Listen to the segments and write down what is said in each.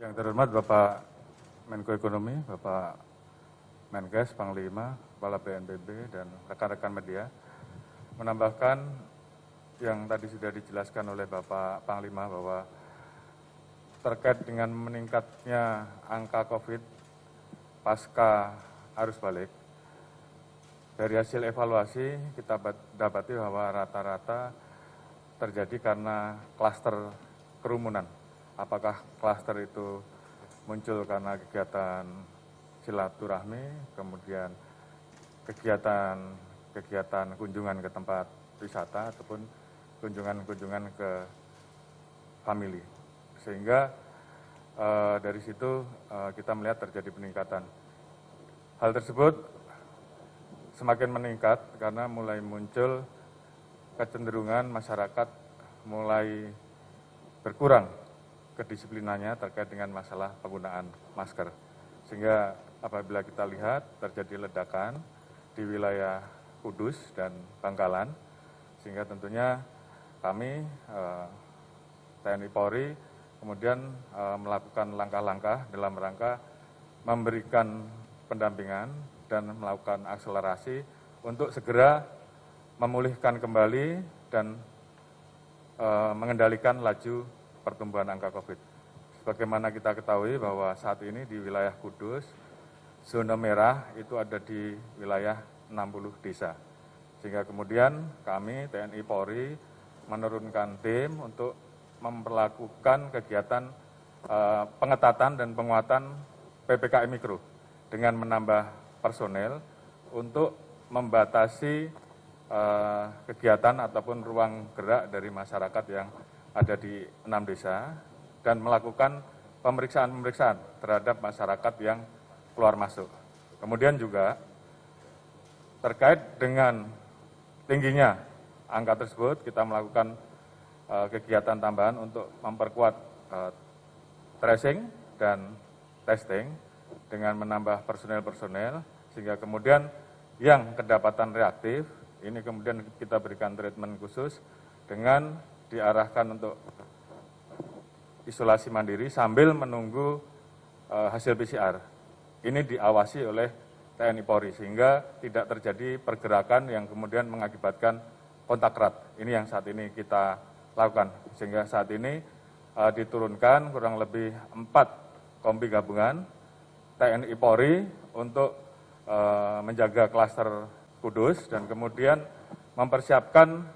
Yang terhormat Bapak Menko Ekonomi, Bapak Menkes, Panglima, Kepala BNPB, dan rekan-rekan media, menambahkan yang tadi sudah dijelaskan oleh Bapak Panglima bahwa terkait dengan meningkatnya angka COVID pasca arus balik, dari hasil evaluasi kita dapati bahwa rata-rata terjadi karena klaster kerumunan. Apakah klaster itu muncul karena kegiatan silaturahmi, kemudian kegiatan kunjungan ke tempat wisata ataupun kunjungan ke family. Sehingga dari situ kita melihat terjadi peningkatan. Hal tersebut semakin meningkat karena mulai muncul kecenderungan masyarakat mulai berkurang kedisiplinannya terkait dengan masalah penggunaan masker. Sehingga apabila kita lihat terjadi ledakan di wilayah Kudus dan Bangkalan, sehingga tentunya kami TNI Polri kemudian melakukan langkah-langkah dalam rangka memberikan pendampingan dan melakukan akselerasi untuk segera memulihkan kembali dan mengendalikan laju pertumbuhan angka COVID. Sebagaimana kita ketahui bahwa saat ini di wilayah Kudus, zona merah itu ada di wilayah 60 desa. Sehingga kemudian kami TNI Polri menurunkan tim untuk memperlakukan kegiatan pengetatan dan penguatan PPKM Mikro dengan menambah personel untuk membatasi kegiatan ataupun ruang gerak dari masyarakat yang ada di 6 desa dan melakukan pemeriksaan terhadap masyarakat yang keluar masuk. Kemudian juga terkait dengan tingginya angka tersebut, kita melakukan kegiatan tambahan untuk memperkuat tracing dan testing dengan menambah personel sehingga kemudian yang kedapatan reaktif ini kemudian kita berikan treatment khusus dengan diarahkan untuk isolasi mandiri sambil menunggu hasil PCR. Ini diawasi oleh TNI Polri sehingga tidak terjadi pergerakan yang kemudian mengakibatkan kontak erat. Ini yang saat ini kita lakukan. Sehingga saat ini diturunkan kurang lebih 4 kompi gabungan TNI Polri untuk menjaga klaster Kudus dan kemudian mempersiapkan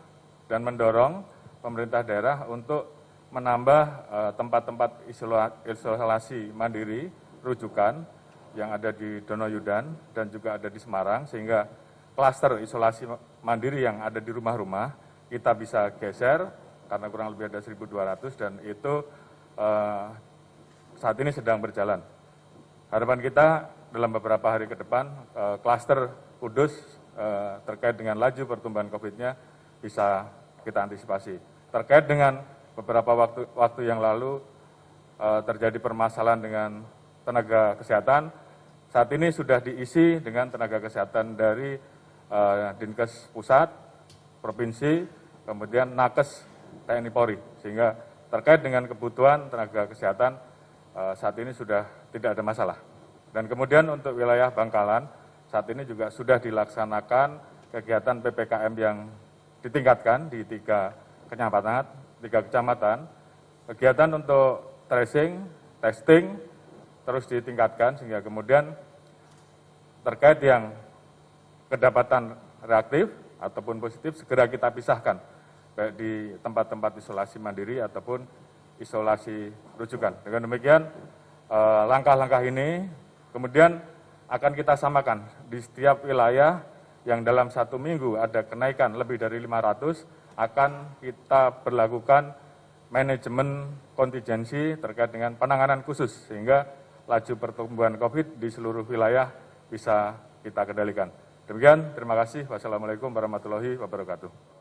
dan mendorong pemerintah daerah untuk menambah tempat-tempat isolasi mandiri rujukan yang ada di Donoyudan dan juga ada di Semarang sehingga klaster isolasi mandiri yang ada di rumah-rumah kita bisa geser karena kurang lebih ada 1.200 dan itu saat ini sedang berjalan. Harapan kita dalam beberapa hari ke depan klaster Kudus terkait dengan laju pertumbuhan COVID-nya bisa kita antisipasi. Terkait dengan beberapa waktu yang lalu terjadi permasalahan dengan tenaga kesehatan, saat ini sudah diisi dengan tenaga kesehatan dari Dinkes Pusat, Provinsi, kemudian Nakes TNI Polri. Sehingga terkait dengan kebutuhan tenaga kesehatan saat ini sudah tidak ada masalah. Dan kemudian untuk wilayah Bangkalan, saat ini juga sudah dilaksanakan kegiatan PPKM yang ditingkatkan di 3 kecamatan. Kegiatan untuk tracing, testing, terus ditingkatkan sehingga kemudian terkait yang kedapatan reaktif ataupun positif segera kita pisahkan baik di tempat-tempat isolasi mandiri ataupun isolasi rujukan. Dengan demikian langkah-langkah ini kemudian akan kita samakan di setiap wilayah yang dalam 1 minggu ada kenaikan lebih dari 500 akan kita berlakukan manajemen kontingensi terkait dengan penanganan khusus sehingga laju pertumbuhan COVID di seluruh wilayah bisa kita kendalikan. Demikian, terima kasih. Wassalamualaikum warahmatullahi wabarakatuh.